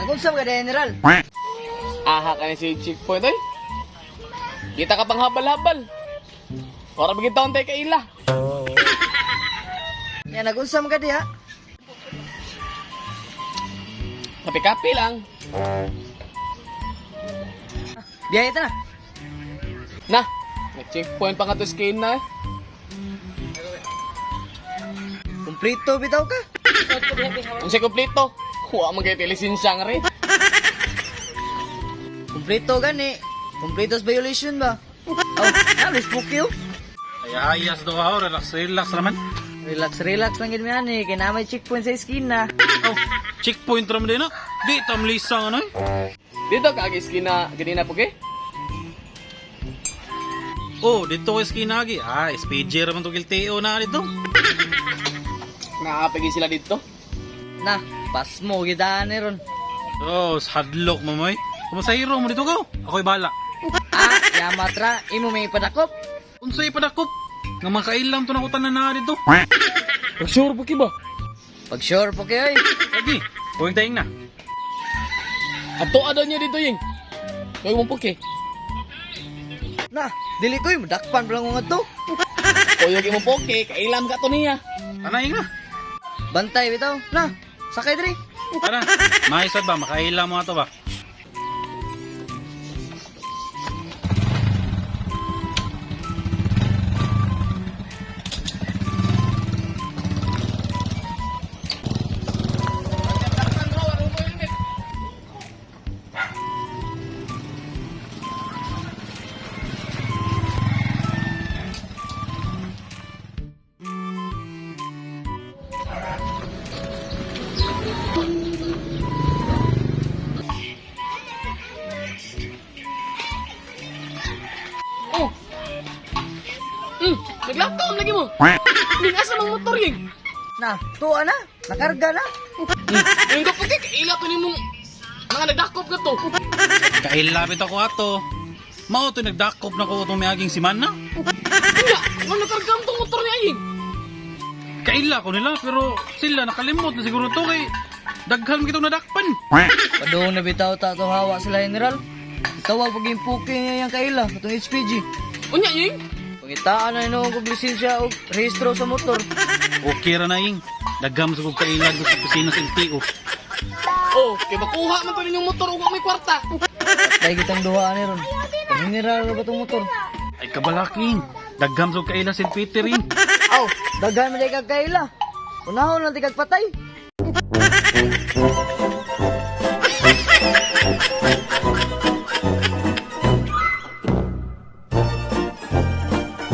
Nag-usap ka, General. Aha ka ni si checkpoint oy. Kita ka pang habal-habal. Para bigyan taon tayo kaila. Yan, nag-usap ka di ha. Kapi-kapi lang. Biyahe ito na. Na, may checkpoint pa nga to skin na eh. Kumplito bitaw ka. Kung siya kumplito, huwag magkaya lisensya nga rin. Kumplito gani. Kumplitos violation ba? Oh, alis pukyo. Ay, ayas daw ako. Relax naman. Relax lang gid man eh. Kaya na may checkpoint sa esquina. Oh, checkpoint naman din, no? Di, tamlisang, ano eh. Dito ka skin na ganina po kay. Oh, dito ko skinagi. Ah, SPG raman to LTO na dito. Nakakapigil sila dito. Na, pas mo gidaan ni ron. Oh, hadlock, mamoy. Kumusta hero mo dito ko? Ako'y bala. Ah, yamatra, imo may padakop. Unsay padakop? Nga makailam to nakutan na dito. Sure po ba? Pag sure po kayo Lagi, huwag tayong na. Ato ada niya dito yung. Kaya mo po kay. Na, dili ko yung dakpan pa lang mga to. Kuyog mo po kay, kailam ka to niya. Anay nga. Bantay bitaw. Na, sakay diri. Para, maisad ba? Makailam mo ato ba? Oh. Naglockdown lagi mo. Asa mang motor yung. Na, tuwa na. Nakarga na. Yung ka po kay, kaila to ni mong mga nagdakop ka to. Kailapit ako ato. Mao to nagdakop na ko itong mayaging si Manna. Hindi, wala nakargam tong motor niya yung. Kaila ko nila pero sila nakalimot na siguro to kay daghan kitong nadakpan. Padung na bitaw ta to hawa sila General. Tawag pag yung puki niya yung kaila. Itong HPG. Unya yung. Pangitaan na ino kung lisensya o rehistro sa motor. Okay ra na ing. Dagam sa kong kailag sa kusina sa LTO. Oh, kay makuha man to ninyong motor ug may kwarta. Patay kitang duhaan ni ron. Kung General na ba itong motor? Ay kabalaking. Dagam sa kong kailag sa Peter ing. Aw, daghan mo na kag kaila. Unahon lang tigag patay.